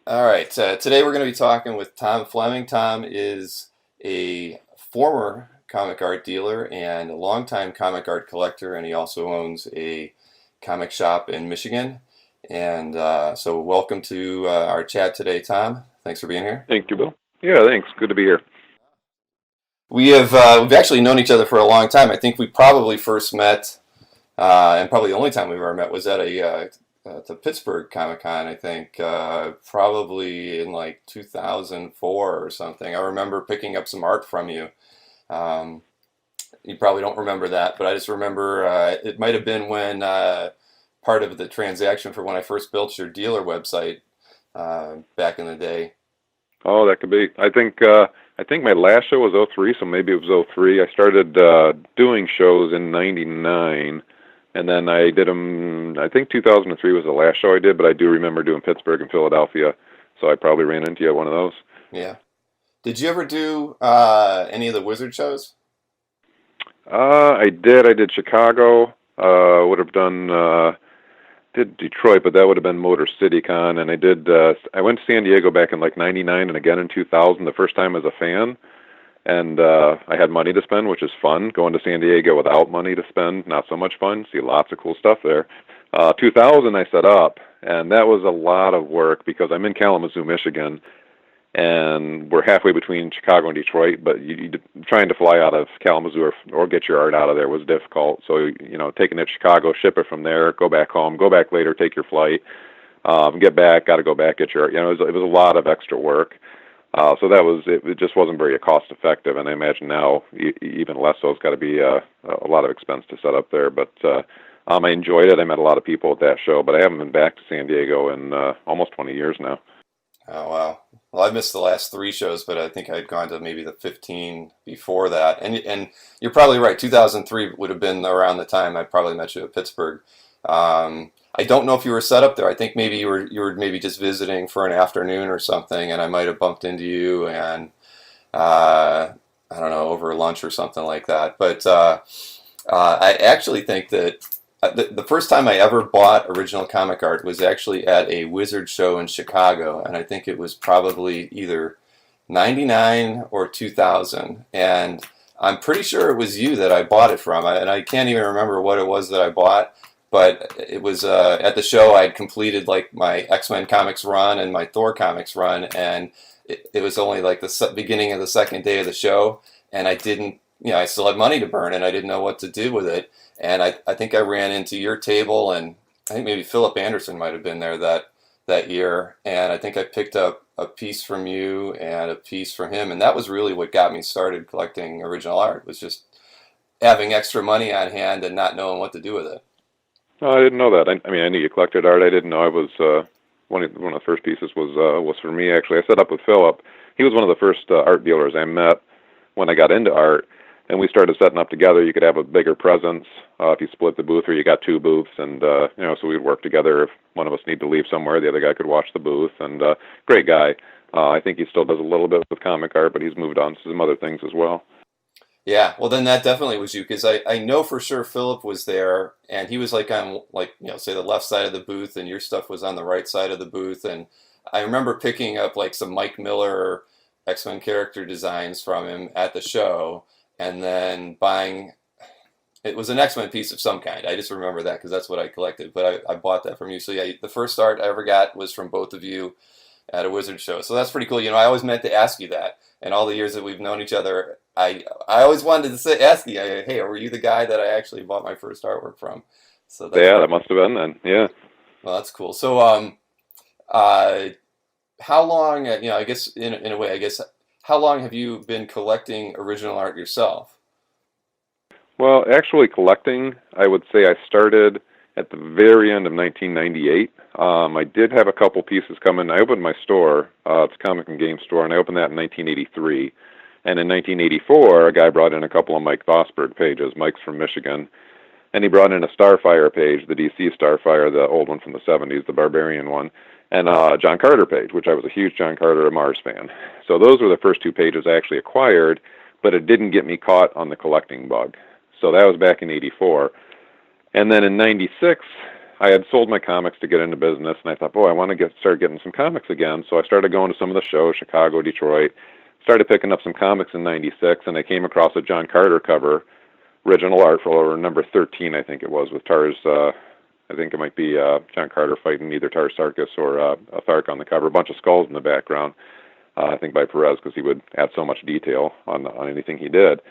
All right. Today we're going to be talking with Tom Fleming. Tom is a former comic art dealer and a longtime comic art collector, and he also owns a comic shop in Michigan. And so, welcome to our chat today, Tom. Thanks for being here. Thank you, Bill. Yeah, thanks. Good to be here. We've actually known each other for a long time. I think we probably first met, and probably the only time we've ever met was at the Pittsburgh Comic Con, I think, probably in like 2004 or something. I remember picking up some art from you. Um, you probably don't remember that, but I just remember it might have been when part of the transaction for when I first built your dealer website back in the day. Oh, that could be. I think my last show was '03, so maybe it was '03. I started doing shows in '99, and then I did them. I think 2003 was the last show I did, but I do remember doing Pittsburgh and Philadelphia, so I probably ran into you at one of those. Yeah. Did you ever do any of the Wizard shows? I did. I did Chicago. Would have done. Did Detroit, but that would have been Motor City Con, and I did. I went to San Diego back in like '99 and again in 2000, the first time as a fan, and I had money to spend, which is fun. Going to San Diego without money to spend, not so much fun. See lots of cool stuff there. 2000, I set up, and that was a lot of work because I'm in Kalamazoo, Michigan, and we're halfway between Chicago and Detroit. But trying to fly out of Kalamazoo or get your art out of there was difficult. So taking it to Chicago, ship it from there, go back home, go back later, take your flight, get back, got to go back, get your art. It was a lot of extra work. So that was it. It just wasn't very cost effective, and I imagine now even less so. It's got to be a lot of expense to set up there. But I enjoyed it. I met a lot of people at that show, but I haven't been back to San Diego in almost 20 years now. Oh wow. Well, I missed the last three shows, but I think I'd gone to maybe the 15 before that. And you're probably right. 2003 would have been around the time I probably met you at Pittsburgh. I don't know if you were set up there. I think maybe you were maybe just visiting for an afternoon or something, and I might have bumped into you and I don't know, over lunch or something like that. But I actually think that the first time I ever bought original comic art was actually at a Wizard show in Chicago, and I think it was probably either 99 or 2000. And I'm pretty sure it was you that I bought it from, and I can't even remember what it was that I bought, but it was at the show I had completed like my X-Men comics run and my Thor comics run, and it was only like the beginning of the second day of the show, and I didn't, I still had money to burn, and I didn't know what to do with it. And I think I ran into your table, and I think maybe Philip Anderson might have been there that year. And I think I picked up a piece from you and a piece from him, and that was really what got me started collecting original art. Was just having extra money on hand and not knowing what to do with it. Oh, I didn't know that. I mean, I knew you collected art. I didn't know I was one of the first pieces was for me actually. I set up with Philip. He was one of the first art dealers I met when I got into art, and we started setting up together. You could have a bigger presence if you split the booth, or you got two booths, and so we'd work together. If one of us needed to leave somewhere, the other guy could watch the booth. And great guy. I think he still does a little bit with comic art, but he's moved on to some other things as well. Yeah, well then that definitely was you because I know for sure Philip was there and he was like on like say the left side of the booth and your stuff was on the right side of the booth, and I remember picking up like some Mike Miller X-Men character designs from him at the show, and then buying it was an X-Men piece of some kind. I just remember that because that's what I collected, but I bought that from you. So yeah, the first art I ever got was from both of you at a Wizard show. So that's pretty cool. I always meant to ask you that. And all the years that we've known each other, I always wanted to ask you, hey, were you the guy that I actually bought my first artwork from? So that's Yeah, that pretty must have been then. Yeah. well, that's cool. So uh, how long? I guess in a way, I guess how long have you been collecting original art yourself? Well, actually collecting, I would say I started at the very end of 1998. I did have a couple pieces come in. I opened my store, it's a comic and game store, and I opened that in 1983. And in 1984, a guy brought in a couple of Mike Vosberg pages. Mike's from Michigan. And he brought in a Starfire page, the DC Starfire, the old one from the 70s, the Barbarian one, and a John Carter page, which I was a huge John Carter Mars fan. So those were the first two pages I actually acquired, but it didn't get me caught on the collecting bug. So that was back in '84. And then in '96, I had sold my comics to get into business, and I thought, boy, I want to start getting some comics again. So I started going to some of the shows, Chicago, Detroit. Started picking up some comics in '96, and I came across a John Carter cover, original art for number 13, I think it was, with Tars. I think it might be John Carter fighting either Tar Sarkis or a Thark on the cover. A bunch of skulls in the background. I think by Perez, because he would add so much detail on anything he did.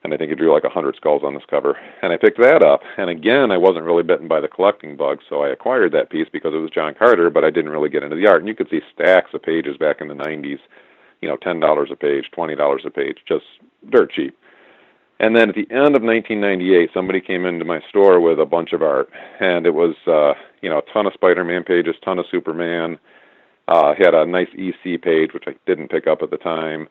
And I think he drew like 100 skulls on this cover. And I picked that up. And again, I wasn't really bitten by the collecting bug, so I acquired that piece because it was John Carter, but I didn't really get into the art. And you could see stacks of pages back in the 90s, $10 a page, $20 a page, just dirt cheap. And then at the end of 1998, somebody came into my store with a bunch of art. And it was, a ton of Spider-Man pages, ton of Superman. He had a nice EC page, which I didn't pick up at the time.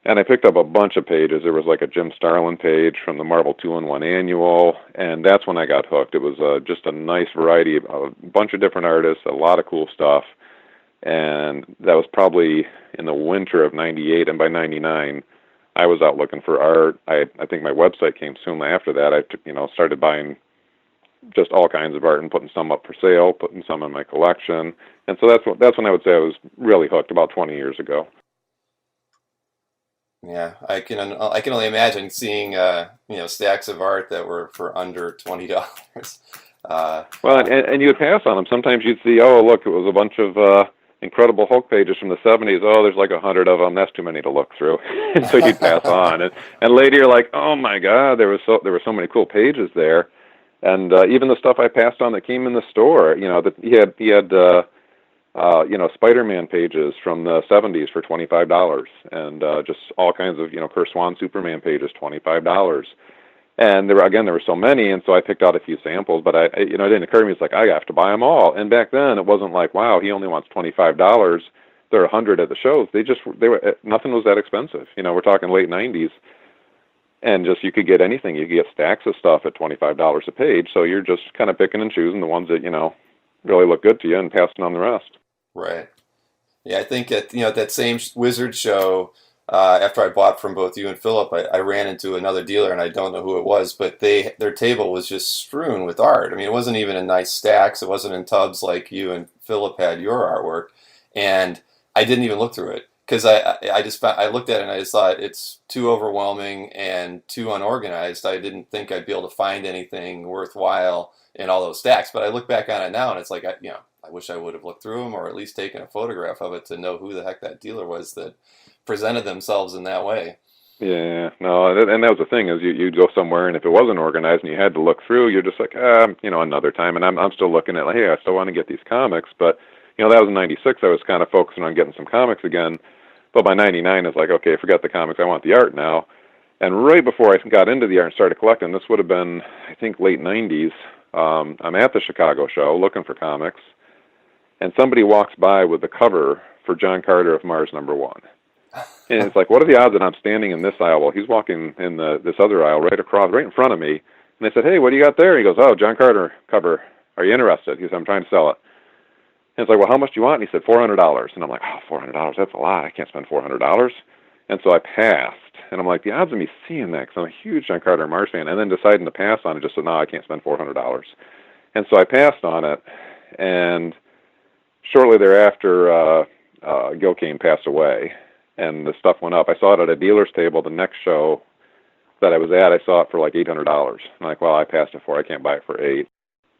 And I picked up a bunch of pages. There was like a Jim Starlin page from the Marvel 2-in-1 Annual, and that's when I got hooked. It was just a nice variety of a bunch of different artists, a lot of cool stuff. And that was probably in the winter of '98, and by '99, I was out looking for art. I think my website came soon after that. I started buying just all kinds of art and putting some up for sale, putting some in my collection. And so that's when I would say I was really hooked, about 20 years ago. Yeah, I can only imagine seeing stacks of art that were for under $20. Well, and you would pass on them. Sometimes you'd see, oh look, it was a bunch of Incredible Hulk pages from the '70s. Oh, there's like 100 of them. That's too many to look through. And so you'd pass on. And later you're like, oh my God, there were so many cool pages there. And even the stuff I passed on that came in the store, that he had Spider-Man pages from the '70s for $25, and just all kinds of Kurt Swan Superman pages, $25. And there were so many, and so I picked out a few samples. But it didn't occur to me, it's like I have to buy them all. And back then it wasn't like, wow, he only wants $25. There are 100 at the shows. They were nothing was that expensive. We're talking late '90s. And just you could get anything. You could get stacks of stuff at $25 a page. So you're just kind of picking and choosing the ones that really look good to you and passing on the rest. Right. Yeah, I think at that same Wizard show, after I bought from both you and Philip, I ran into another dealer, and I don't know who it was, but their table was just strewn with art. I mean, it wasn't even in nice stacks. It wasn't in tubs like you and Philip had your artwork, and I didn't even look through it because I looked at it and I just thought it's too overwhelming and too unorganized. I didn't think I'd be able to find anything worthwhile in all those stacks. But I look back on it now, and it's like I wish I would have looked through them or at least taken a photograph of it to know who the heck that dealer was that presented themselves in that way. Yeah, no, and that was the thing is you'd go somewhere, and if it wasn't organized and you had to look through, you're just like, another time. And I'm still looking at like, hey, I still want to get these comics, but that was in '96. I was kind of focusing on getting some comics again. But by '99, it's like, okay, forget the comics. I want the art now. And right before I got into the art and started collecting, this would have been, I think, late '90s. I'm at the Chicago show looking for comics, and somebody walks by with the cover for John Carter of Mars #1. And it's like, what are the odds that I'm standing in this aisle while he's walking in this other aisle right in front of me? And they said, hey, what do you got there? He goes, oh, John Carter cover. Are you interested? He said, I'm trying to sell it. And it's like, well, how much do you want? And he said, $400. And I'm like, oh, $400, that's a lot. I can't spend $400. And so I passed. And I'm like, the odds of me seeing that, because I'm a huge John Carter Mars fan, and then deciding to pass on it, just said, no, I can't spend $400. And so I passed on it. And shortly thereafter, Gil Kane passed away. And the stuff went up. I saw it at a dealer's table. The next show that I was at, I saw it for like $800. I'm like, well, I passed it for. I can't buy it for $8.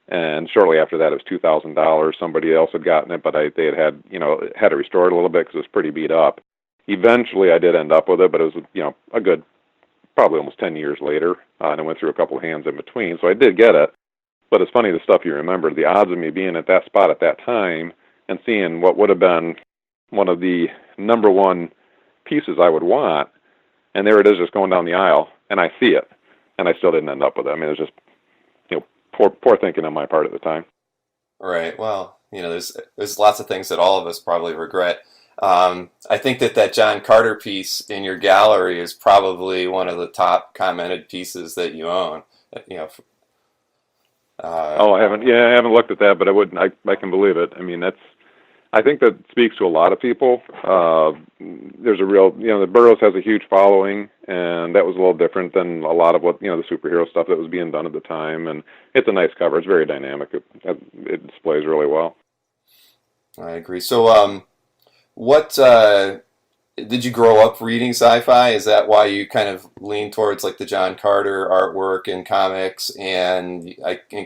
And shortly after that, it was $2,000. Somebody else had gotten it, but they had had to restore it a little bit because it was pretty beat up. Eventually, I did end up with it, but it was a good, probably almost 10 years later, and I went through a couple of hands in between. So I did get it. But it's funny the stuff you remember. The odds of me being at that spot at that time and seeing what would have been one of the #1 pieces I would want, and there it is just going down the aisle, and I see it, and I still didn't end up with it. I mean, it was just poor thinking on my part at the time. Right. Well, there's lots of things that all of us probably regret. I think that John Carter piece in your gallery is probably one of the top commented pieces that you own. I haven't looked at that, but I can believe it. I mean, I think that speaks to a lot of people. There's a real, the Burroughs has a huge following, and that was a little different than a lot of what, the superhero stuff that was being done at the time. And it's a nice cover. It's very dynamic. It displays really well. I agree. So, what did you grow up reading sci-fi? Is that why you kind of lean towards like the John Carter artwork and comics? And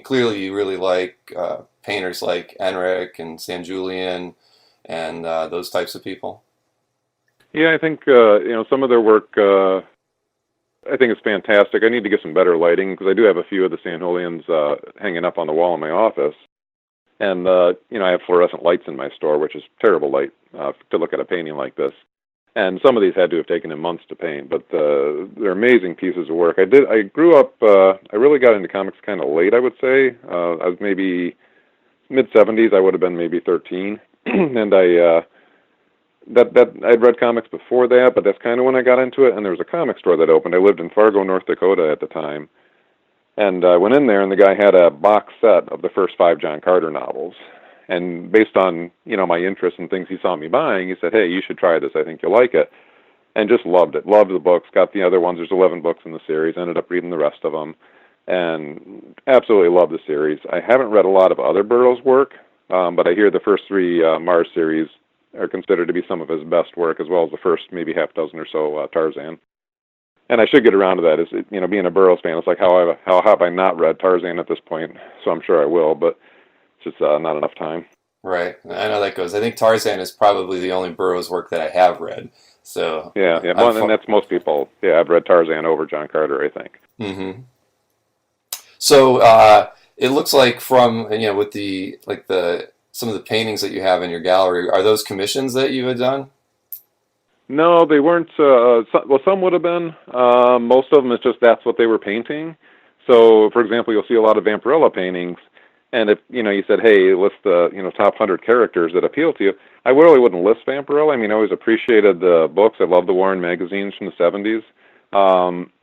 clearly you really like painters like Enric and San Julian and those types of people. Yeah, I think, some of their work, I think it's fantastic. I need to get some better lighting because I do have a few of the San Julians hanging up on the wall in my office. And, I have fluorescent lights in my store, which is terrible light to look at a painting like this. And some of these had to have taken him months to paint, but they're amazing pieces of work. I grew up, I really got into comics kind of late, I would say. I was maybe mid-70s. I would have been maybe 13. And I'd read comics before that, but that's kind of when I got into it. And there was a comic store that opened. I lived in Fargo, North Dakota at the time. And I went in there, and the guy had a box set of the first 5 John Carter novels. And based on, my interest and things he saw me buying, he said, hey, you should try this. I think you'll like it. And just loved it. Loved the books. Got the other ones. There's 11 books in the series. Ended up reading the rest of them. And absolutely love the series. I haven't read a lot of other Burroughs work, but I hear the first 3 Mars series are considered to be some of his best work, as well as the first maybe half dozen or so Tarzan. And I should get around to that. Is being a Burroughs fan, it's like how have I not read Tarzan at this point? So I'm sure I will, but it's just not enough time. Right. I know that goes. I think Tarzan is probably the only Burroughs work that I have read. So yeah. Well, and that's most people. Yeah, I've read Tarzan over John Carter, I think. Mm-hmm. So it looks like from with the some of the paintings that you have in your gallery, are those commissions that you had done? No, they weren't. Some would have been. Most of them, it's just that's what they were painting. So, for example, you'll see a lot of Vampirella paintings, and if you said, "Hey, list the top 100 characters that appeal to you," I really wouldn't list Vampirella. I mean, I always appreciated the books. I love the Warren magazines from the '70s,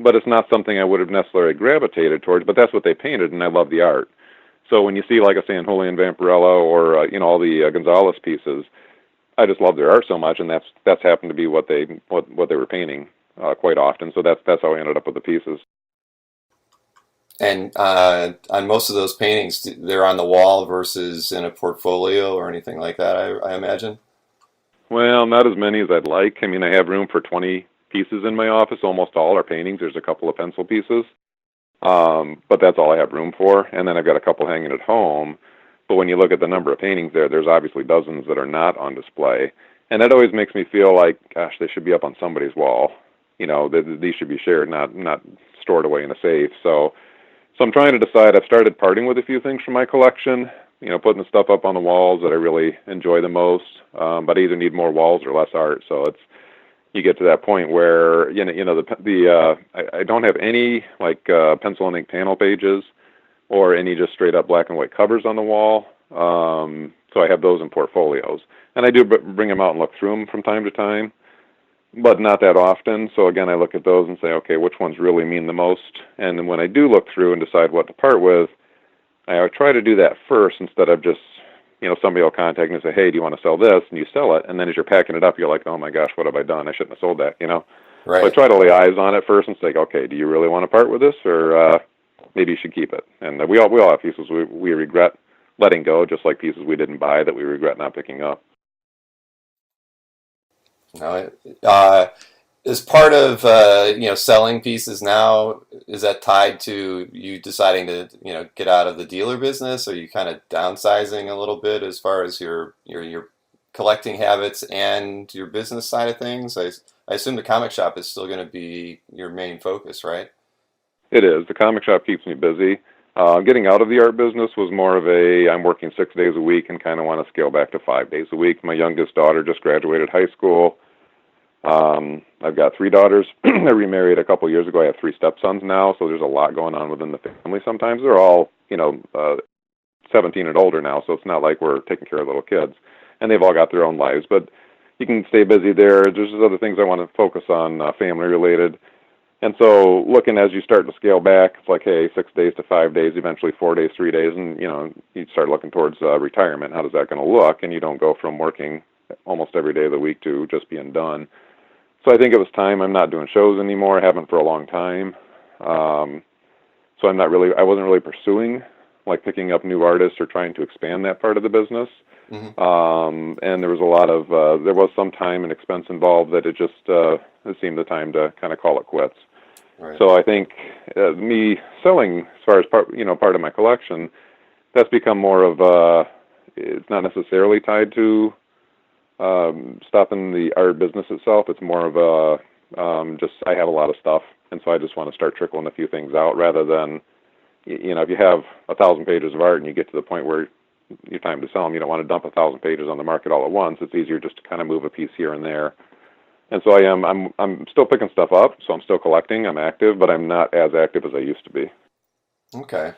but it's not something I would have necessarily gravitated towards. But that's what they painted, and I love the art. So when you see like a San Julian Vampirella or all the Gonzalez pieces, I just love their art so much, and that's happened to be what they were painting quite often. So that's how I ended up with the pieces. And on most of those paintings, they're on the wall versus in a portfolio or anything like that, I imagine? Well, not as many as I'd like. I mean, I have room for 20 pieces in my office. Almost all are paintings. There's a couple of pencil pieces, but that's all I have room for. And then I've got a couple hanging at home. But when you look at the number of paintings there's obviously dozens that are not on display. And that always makes me feel like, gosh, they should be up on somebody's wall. These should be shared, not stored away in a safe. So I'm trying to decide. I've started parting with a few things from my collection, putting the stuff up on the walls that I really enjoy the most. But I either need more walls or less art. So you get to that point where, I don't have any pencil and ink panel pages or any just straight up black and white covers on the wall. So I have those in portfolios. And I do bring them out and look through them from time to time, but not that often. So again, I look at those and say, okay, which ones really mean the most? And then when I do look through and decide what to part with, I try to do that first instead of just, somebody will contact me and say, hey, do you want to sell this? And you sell it. And then as you're packing it up, you're like, oh my gosh, what have I done? I shouldn't have sold that, Right. So I try to lay eyes on it first and say, okay, do you really want to part with this? Or maybe you should keep it. And we all have pieces we regret letting go, just like pieces we didn't buy that we regret not picking up. No, as part of selling pieces now, is that tied to you deciding to get out of the dealer business? Are you kind of downsizing a little bit as far as your collecting habits and your business side of things? I assume the comic shop is still going to be your main focus, right? It is. The comic shop keeps me busy. Getting out of the art business was more of I'm working 6 days a week and kind of want to scale back to 5 days a week. My youngest daughter just graduated high school. I've got 3 daughters. I remarried a couple years ago. I have 3 stepsons now, so there's a lot going on within the family. Sometimes they're all, 17 and older now, so it's not like we're taking care of little kids. And they've all got their own lives, but you can stay busy there. There's other things I want to focus on, family-related. And so looking as you start to scale back, it's like, hey, 6 days to 5 days, eventually 4 days, 3 days, and you start looking towards retirement. How does that going to look? And you don't go from working almost every day of the week to just being done. So I think it was time. I'm not doing shows anymore. I haven't for a long time. So I wasn't really pursuing like picking up new artists or trying to expand that part of the business. Hmm. And there was there was some time and expense involved that it seemed the time to kind of call it quits. Right. So I think me selling, as far as part of my collection, that's become more of it's not necessarily tied to stopping the art business itself. It's more of just I have a lot of stuff, and so I just want to start trickling a few things out rather than, if you have 1,000 pages of art and you get to the point where your time to sell them, you don't want to dump 1,000 pages on the market all at once. It's easier just to kind of move a piece here and there. And so I'm still picking stuff up, so I'm still collecting, I'm active, but I'm not as active as I used to be. Okay.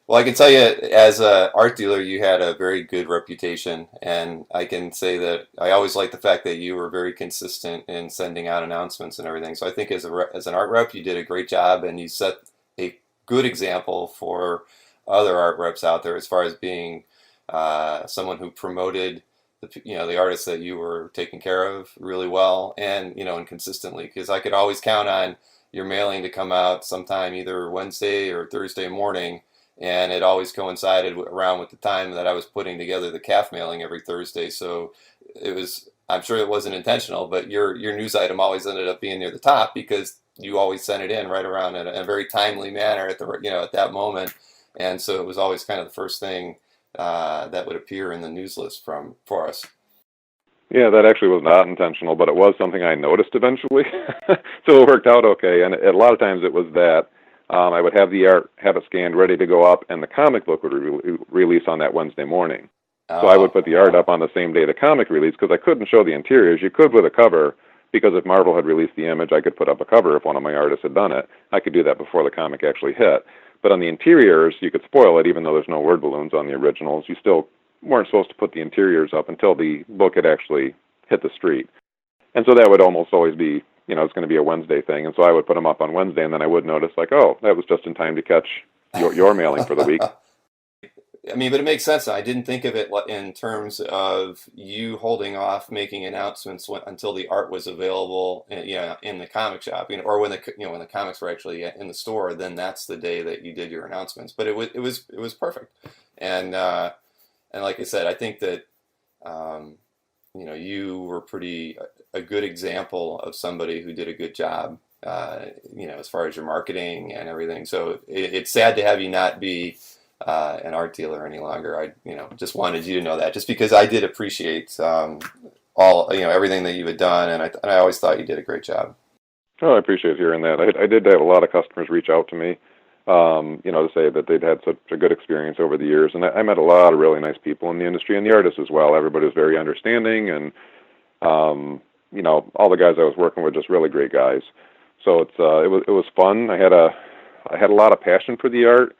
Well, I can tell you, as an art dealer, you had a very good reputation, and I can say that I always liked the fact that you were very consistent in sending out announcements and everything. So I think as an art rep, you did a great job, and you set a good example for other art reps out there as far as being someone who promoted the artists that you were taking care of really well, and consistently, because I could always count on your mailing to come out sometime either Wednesday or Thursday morning, and it always coincided around with the time that I was putting together the calf mailing every Thursday. So it was, I'm sure it wasn't intentional, but your news item always ended up being near the top because you always sent it in right around in a very timely manner at that moment, and so it was always kind of the first thing that would appear in the news list for us. Yeah, that actually was not intentional, but it was something I noticed eventually. So it worked out okay. And a lot of times it was that I would have the art, have it scanned, ready to go up, and the comic book would release on that Wednesday morning. So I would Oh, put the art up on the same day the comic release because I couldn't show the interiors. You could with a cover because if Marvel had released the image, I could put up a cover if one of my artists had done it. I could do that before the comic actually hit. But on the interiors, you could spoil it even though there's no word balloons on the originals. You still weren't supposed to put the interiors up until the book had actually hit the street. And so that would almost always be, it's going to be a Wednesday thing. And so I would put them up on Wednesday, and then I would notice, like, oh, that was just in time to catch your mailing for the week. I mean, but it makes sense. I didn't think of it in terms of you holding off making announcements until the art was available, in the comic shop, or when the comics were actually in the store. Then that's the day that you did your announcements. But it was perfect, and like I said, I think that you were pretty a good example of somebody who did a good job, as far as your marketing and everything. So it's sad to have you not be an art dealer any longer. I, just wanted you to know that, just because I did appreciate all, everything that you had done, and I always thought you did a great job. Oh, I appreciate hearing that. I did have a lot of customers reach out to me, to say that they'd had such a good experience over the years. And I met a lot of really nice people in the industry and the artists as well. Everybody was very understanding, and all the guys I was working with, just really great guys. So it was fun. I had a lot of passion for the art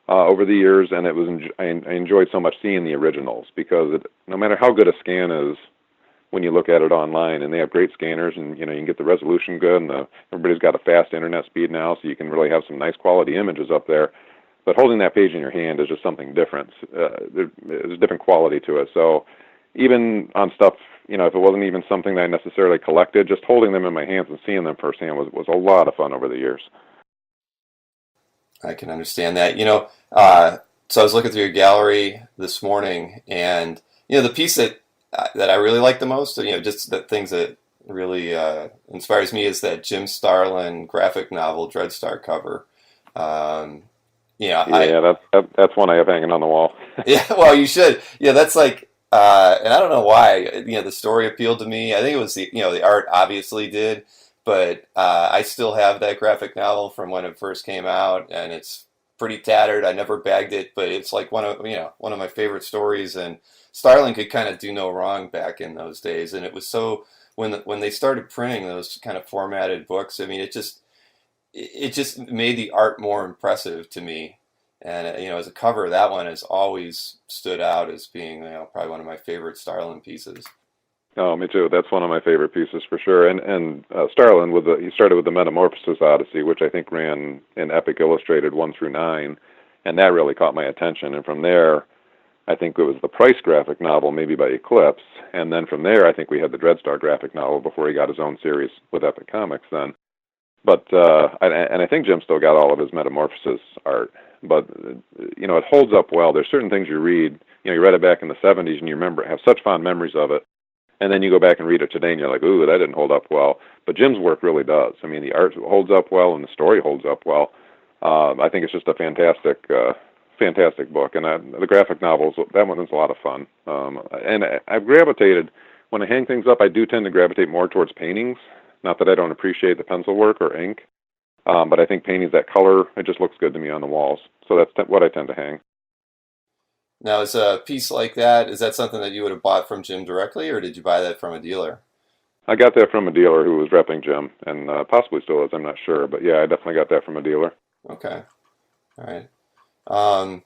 over the years, and I enjoyed so much seeing the originals because no matter how good a scan is, when you look at it online, and they have great scanners, and you can get the resolution good, and everybody's got a fast internet speed now, so you can really have some nice quality images up there. But holding that page in your hand is just something different. There's a different quality to it. So even on stuff, if it wasn't even something that I necessarily collected, just holding them in my hands and seeing them firsthand was a lot of fun over the years. I can understand that. So I was looking through your gallery this morning, and the piece that I really like the most, just the things that really inspires me, is that Jim Starlin graphic novel Dreadstar cover. Um, Yeah, that's one I have hanging on the wall. yeah, well, you should. Yeah, that's like, and I don't know why. The story appealed to me. I think it was the art obviously did, but I still have that graphic novel from when it first came out, and it's pretty tattered. I never bagged it, but it's like one of my favorite stories. And Starlin could kind of do no wrong back in those days, and it was so when they started printing those kind of formatted books. I mean, it just made the art more impressive to me. And as a cover, that one has always stood out as being probably one of my favorite Starlin pieces. Oh, me too. That's one of my favorite pieces for sure. And Starlin he started with the Metamorphosis Odyssey, which I think ran in Epic Illustrated 1 through 9, and that really caught my attention. And from there, I think it was the Price graphic novel, maybe by Eclipse, and then from there, I think we had the Dreadstar graphic novel before he got his own series with Epic Comics. Then, but and I think Jim still got all of his Metamorphosis art, but it holds up well. There's certain things you read, you read it back in the '70s, and you remember have such fond memories of it. And then you go back and read it today, and you're like, ooh, that didn't hold up well. But Jim's work really does. I mean, the art holds up well, and the story holds up well. I think it's just a fantastic book. And the graphic novels, that one is a lot of fun. And I've gravitated, when I hang things up, I do tend to gravitate more towards paintings. Not that I don't appreciate the pencil work or ink, but I think paintings, that color, it just looks good to me on the walls. So that's what I tend to hang. Now, is a piece like that, is that something that you would have bought from Jim directly, or did you buy that from a dealer? I got that from a dealer who was repping Jim, and possibly still is, I'm not sure. But yeah, I definitely got that from a dealer. Okay. All right. Um,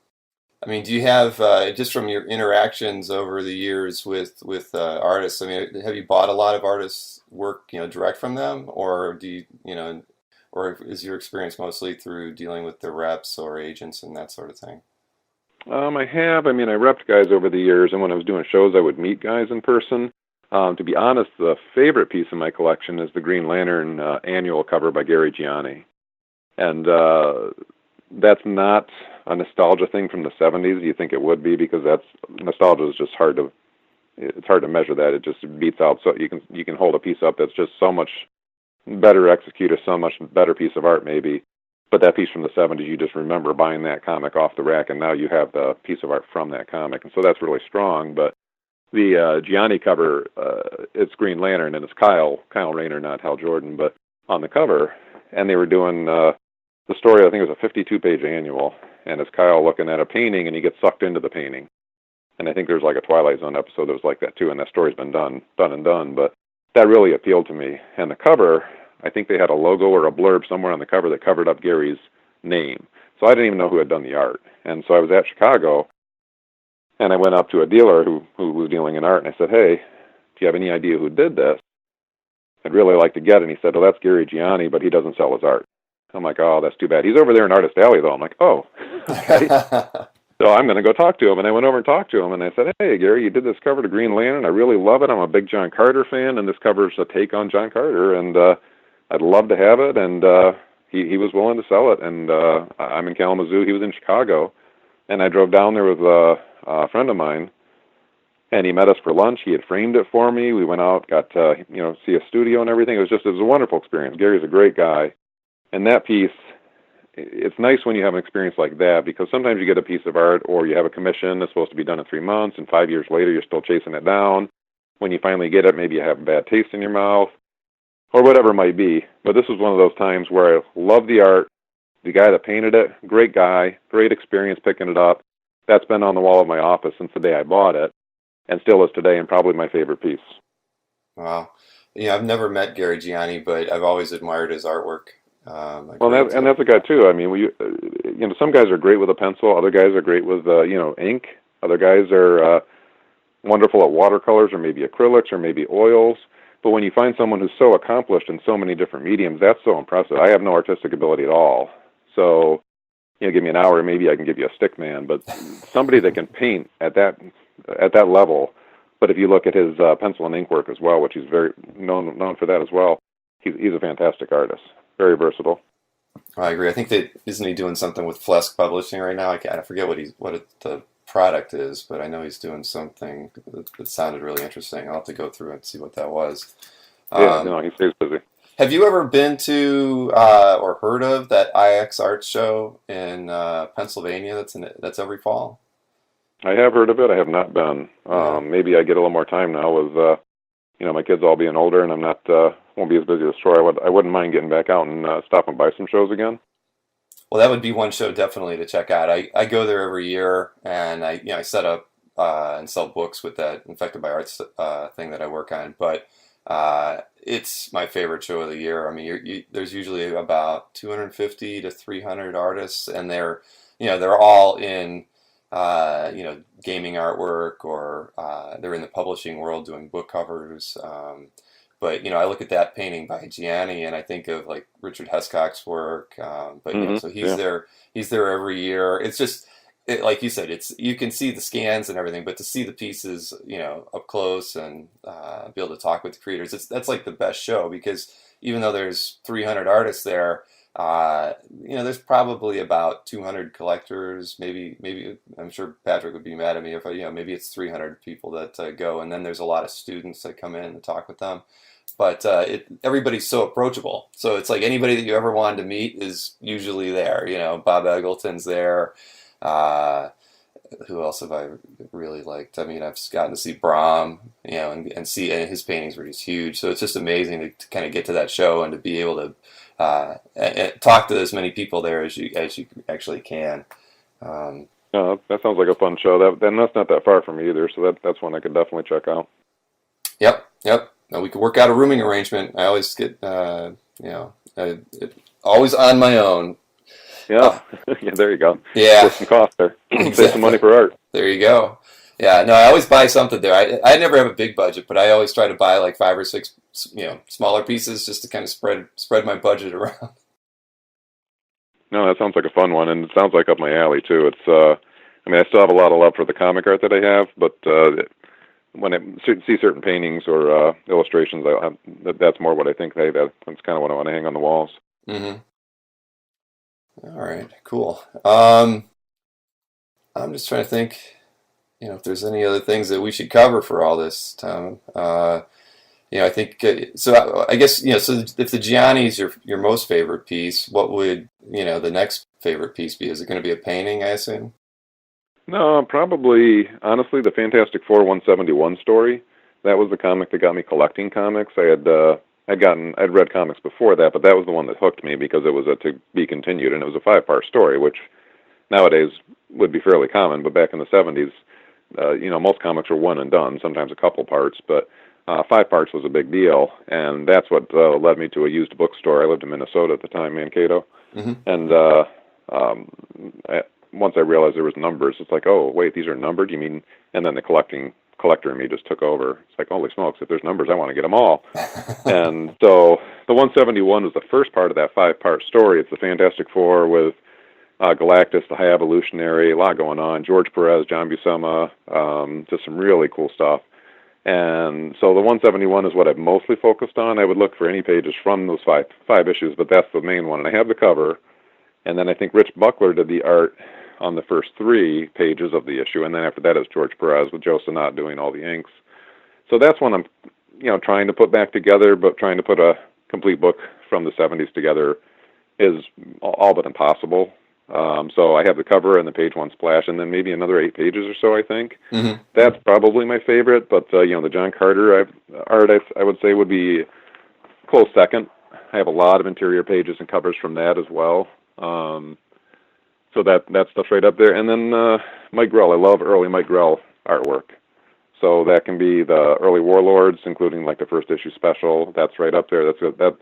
I mean, do you have just from your interactions over the years with artists? I mean, have you bought a lot of artists' work, direct from them, or do or is your experience mostly through dealing with the reps or agents and that sort of thing? I have. I mean, I repped guys over the years, and when I was doing shows, I would meet guys in person. To be honest, the favorite piece in my collection is the Green Lantern annual cover by Gary Gianni. And that's not a nostalgia thing from the '70s. You think it would be, because nostalgia is just it's hard to measure that. It just beats out. So you can hold a piece up that's just so much better executed, so much better piece of art maybe. But that piece from the '70s, you just remember buying that comic off the rack, and now you have the piece of art from that comic, and so that's really strong. But the Gianni cover, it's Green Lantern, and it's Kyle Rayner, not Hal Jordan, but on the cover, and they were doing the story. I think it was a 52-page annual, and it's Kyle looking at a painting, and he gets sucked into the painting. And I think there's like a Twilight Zone episode that was like that too, and that story's been done. But that really appealed to me. And the cover, I think they had a logo or a blurb somewhere on the cover that covered up Gary's name. So I didn't even know who had done the art. And so I was at Chicago, and I went up to a dealer who was dealing in art, and I said, hey, do you have any idea who did this? I'd really like to get it. And he said, well, that's Gary Gianni, but he doesn't sell his art. I'm like, oh, that's too bad. He's over there in Artist Alley, though. I'm like, oh, okay. So I'm going to go talk to him. And I went over and talked to him, and I said, hey, Gary, you did this cover to Green Lantern. I really love it. I'm a big John Carter fan, and this cover's a take on John Carter, and I'd love to have it. And he was willing to sell it. And I'm in Kalamazoo. He was in Chicago. And I drove down there with a friend of mine, and he met us for lunch. He had framed it for me. We went out, got to see a studio and everything. It was a wonderful experience. Gary's a great guy. And that piece, it's nice when you have an experience like that, because sometimes you get a piece of art or you have a commission that's supposed to be done in 3 months, and 5 years later you're still chasing it down. When you finally get it, maybe you have a bad taste in your mouth or whatever it might be. But this was one of those times where I love the art, the guy that painted it, great guy, great experience picking it up. That's been on the wall of my office since the day I bought it, and still is today, and probably my favorite piece. Wow. I've never met Gary Gianni, but I've always admired his artwork. Well, that's a guy too. I mean, some guys are great with a pencil. Other guys are great with, ink. Other guys are wonderful at watercolors or maybe acrylics or maybe oils. But when you find someone who's so accomplished in so many different mediums, that's so impressive. I have no artistic ability at all. So, give me an hour, maybe I can give you a stick man. But somebody that can paint at that level. But if you look at his pencil and ink work as well, which he's very known for that as well, he's a fantastic artist. Very versatile. I agree. I think that isn't he doing something with Flesk Publishing right now? I forget the product is, but I know he's doing something that sounded really interesting. I'll have to go through and see what that was. Yeah, he stays busy. Have you ever been to or heard of that IX Art Show in Pennsylvania? That's every fall. I have heard of it. I have not been. Maybe I get a little more time now with my kids all being older, and I'm not won't be as busy as Troy. I wouldn't mind getting back out and stopping by some shows again. Well, that would be one show definitely to check out. I go there every year, and I set up and sell books with that Infected by Arts thing that I work on. But it's my favorite show of the year. I mean, there's usually about 250 to 300 artists, and they're all in gaming artwork, or they're in the publishing world doing book covers. But I look at that painting by Gianni, and I think of like Richard Hescock's work. But so he's Yeah. there. He's there every year. It's just like you said. It's you can see the scans and everything, but to see the pieces, up close and be able to talk with the creators, that's like the best show because even though there's 300 artists there, there's probably about 200 collectors. Maybe I'm sure Patrick would be mad at me if maybe it's 300 people that go, and then there's a lot of students that come in and talk with them. But everybody's so approachable. So it's like anybody that you ever wanted to meet is usually there. Bob Eggleton's there. Uh, who else have I really liked? I mean, I've gotten to see Brahm, and his paintings were just huge. So it's just amazing to kind of get to that show and to be able to and talk to as many people there as you actually can. No, that sounds like a fun show. And that's not that far from me either, so that's one I could definitely check out. Yep. Now we could work out a rooming arrangement. I always get, always on my own. Yeah, yeah. There you go. Yeah, save some cost there. exactly. Save some money for art. There you go. Yeah, no, I always buy something there. I never have a big budget, but I always try to buy like 5 or 6, smaller pieces just to kind of spread my budget around. No, that sounds like a fun one, and it sounds like up my alley too. It's, I mean, I still have a lot of love for the comic art that I have, but when I see certain paintings or illustrations, that's more what I think. That's kind of what I want to hang on the walls. Mm-hmm. All right, cool. I'm just trying to think, if there's any other things that we should cover for all this, Tom. I think so. I guess So if the Gianni is your most favorite piece, what would the next favorite piece be? Is it going to be a painting? I assume. No, probably, honestly, the Fantastic Four 171 story. That was the comic that got me collecting comics. I'd read comics before that, but that was the one that hooked me because it was a to be continued, and it was a 5-part story, which nowadays would be fairly common, but back in the 70s, most comics were one and done, sometimes a couple parts, but 5 parts was a big deal, and that's what led me to a used bookstore. I lived in Minnesota at the time, Mankato, Mm-hmm. and once I realized there was numbers, it's like, oh, wait, these are numbered? You mean? And then the collector in me just took over. It's like, holy smokes, if there's numbers, I want to get them all. And so the 171 was the first part of that 5-part story. It's the Fantastic Four with Galactus, the High Evolutionary, a lot going on. George Perez, John Buscema, just some really cool stuff. And so the 171 is what I've mostly focused on. I would look for any pages from those five issues, but that's the main one. And I have the cover. And then I think Rich Buckler did the art on the first 3 pages of the issue, and then after that is George Perez with Joe Sinnott doing all the inks. So that's one I'm, trying to put back together, but trying to put a complete book from the 70s together is all but impossible. So I have the cover and the page 1 splash, and then maybe another 8 pages or so, I think. Mm-hmm. That's probably my favorite, but, the John Carter art, I would say, would be close second. I have a lot of interior pages and covers from that as well. So that stuff's right up there. And then Mike Grell. I love early Mike Grell artwork. So that can be the early Warlords, including like the first issue special. That's right up there. The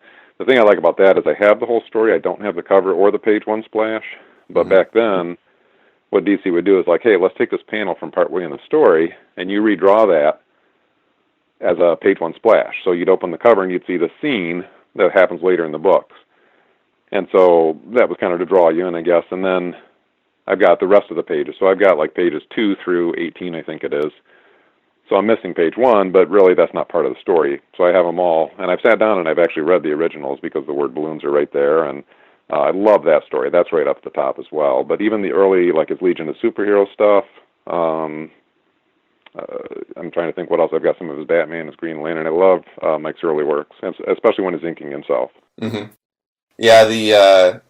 thing I like about that is I have the whole story. I don't have the cover or the page 1 splash. But back then, what DC would do is like, hey, let's take this panel from part 1 in the story, and you redraw that as a page 1 splash. So you'd open the cover and you'd see the scene that happens later in the books. And so that was kind of to draw you in, I guess. And then I've got the rest of the pages. So I've got like pages 2 through 18, I think it is. So I'm missing page 1, but really that's not part of the story. So I have them all. And I've sat down and I've actually read the originals because the word balloons are right there. And I love that story. That's right up at the top as well. But even the early, like his Legion of Superhero stuff, I'm trying to think what else. I've got some of his Batman, his Green Lantern. I love Mike's early works, especially when he's inking himself. Mm-hmm. Yeah, the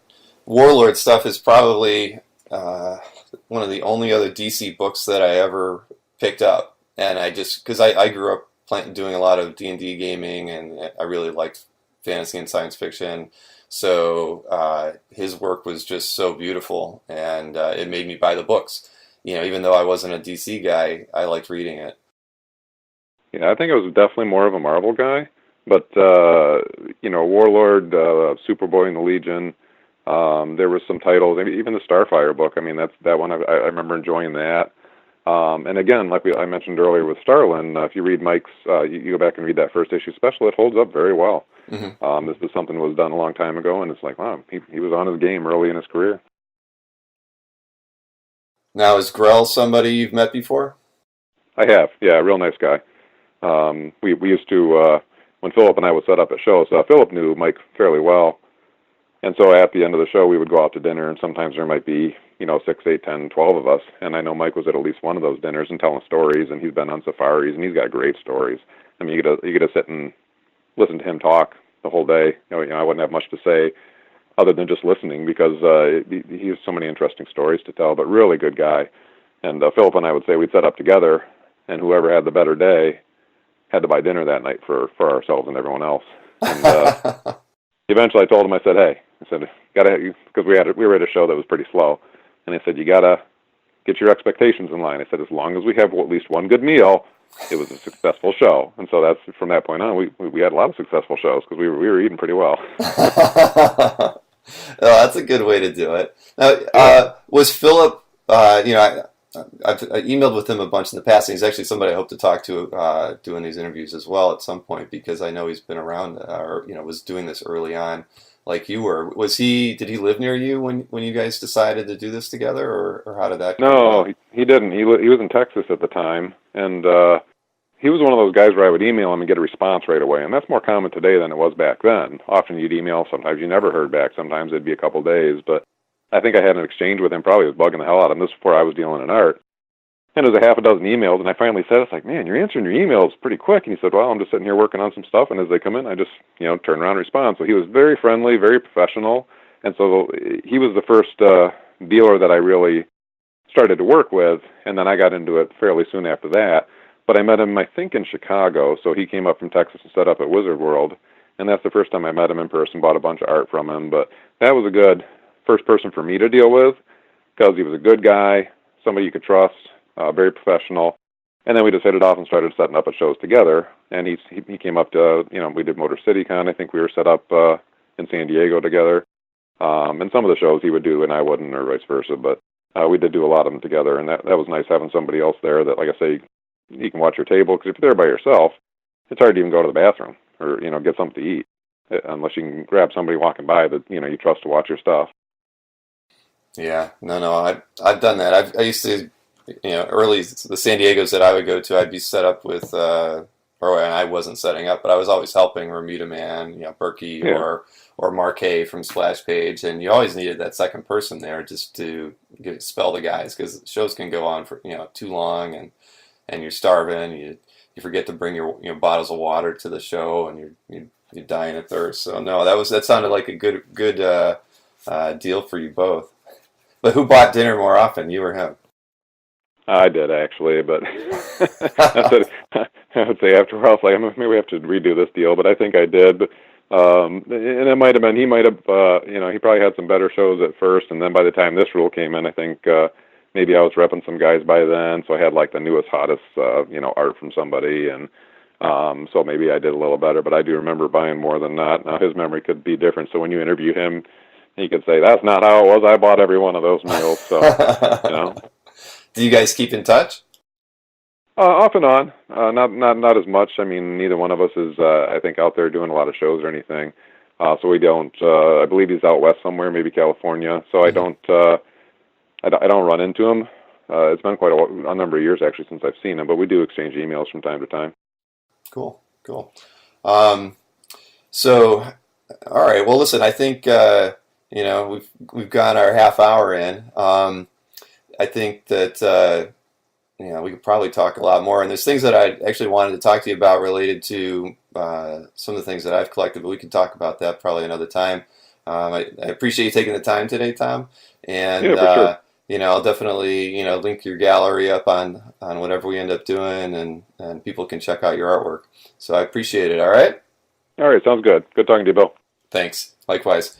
Warlord stuff is probably one of the only other DC books that I ever picked up, and because I grew up doing a lot of D&D gaming, and I really liked fantasy and science fiction, so his work was just so beautiful, and it made me buy the books. Even though I wasn't a DC guy, I liked reading it. Yeah, I think I was definitely more of a Marvel guy. But, Warlord, Superboy and the Legion, There was some titles, even the Starfire book. I mean, that one I remember enjoying that. And again, like I mentioned earlier with Starlin, if you read Mike's, you go back and read that first issue special, it holds up very well. This is something that was done a long time ago, and it's like, wow, he was on his game early in his career. Now, is Grell somebody you've met before? I have, yeah, real nice guy. We used to, when Philip and I would set up at shows, Philip knew Mike fairly well. And so at the end of the show, we would go out to dinner, and sometimes there might be, 6, 8, 10, 12 of us. And I know Mike was at least one of those dinners and telling stories, and he's been on safaris, and he's got great stories. I mean, you get to sit and listen to him talk the whole day. I wouldn't have much to say other than just listening because he has so many interesting stories to tell, but really good guy. And Philip and I would say we'd set up together, and whoever had the better day had to buy dinner that night for ourselves and everyone else. And eventually I told him, I said, because we were at a show that was pretty slow, and I said, you gotta get your expectations in line. I said, as long as we have at least one good meal, it was a successful show. And so that's from that point on, we had a lot of successful shows because we were eating pretty well. Oh, that's a good way to do it. Now, was Philip? I've emailed with him a bunch in the past, and he's actually somebody I hope to talk to doing these interviews as well at some point because I know he's been around or was doing this early on, like you were. Did he live near you when you guys decided to do this together, or how did that come about? No, he didn't. He was in Texas at the time, and he was one of those guys where I would email him and get a response right away, and that's more common today than it was back then. Often you'd email, sometimes you never heard back, sometimes it'd be a couple days, but I think I had an exchange with him, probably was bugging the hell out of him. This before I was dealing in art. And it was a half a dozen emails, and I finally said, it's like, man, you're answering your emails pretty quick. And he said, well, I'm just sitting here working on some stuff, and as they come in, I just, turn around and respond. So he was very friendly, very professional, and so he was the first dealer that I really started to work with, and then I got into it fairly soon after that. But I met him, I think, in Chicago, so he came up from Texas and set up at Wizard World, and that's the first time I met him in person, bought a bunch of art from him. But that was a good first person for me to deal with, because he was a good guy, somebody you could trust, very professional. And then we just hit it off and started setting up at shows together. And he came up to, we did Motor City Con. I think we were set up in San Diego together. And some of the shows he would do and I wouldn't, or vice versa. But we did do a lot of them together. And that was nice having somebody else there that, like I say, you can watch your table. Because if you're there by yourself, it's hard to even go to the bathroom or, get something to eat. Unless you can grab somebody walking by that, you trust to watch your stuff. Yeah, no, I've done that. I used to, early the San Diegos that I would go to, I'd be set up with, and I wasn't setting up, but I was always helping Ramita Man, Berkey or Marquet from Splash Page, and you always needed that second person there just to spell the guys because shows can go on for too long, and you're starving, you forget to bring your bottles of water to the show, and you're dying of thirst. So no, that sounded like a good deal for you both. But who bought dinner more often, you or him? I did actually, but I would say after a while, it's like maybe we have to redo this deal. But I think I did. And it might have been he might have he probably had some better shows at first, and then by the time this rule came in, I think maybe I was repping some guys by then, so I had like the newest, hottest art from somebody, and so maybe I did a little better. But I do remember buying more than not. Now his memory could be different, so when you interview him, he could say, that's not how it was. I bought every one of those meals. So, Do you guys keep in touch? Off and on. Not as much. I mean, neither one of us is, I think, out there doing a lot of shows or anything. So we don't, I believe he's out west somewhere, maybe California. So I don't run into him. It's been quite a number of years, actually, since I've seen him. But we do exchange emails from time to time. Cool. So, all right. Well, listen, I think, we've got our half hour in. I think that we could probably talk a lot more. And there's things that I actually wanted to talk to you about related to some of the things that I've collected, but we can talk about that probably another time. I appreciate you taking the time today, Tom. And yeah, for sure. I'll definitely link your gallery up on whatever we end up doing, and people can check out your artwork. So I appreciate it. All right. All right, sounds good. Good talking to you, Bill. Thanks. Likewise.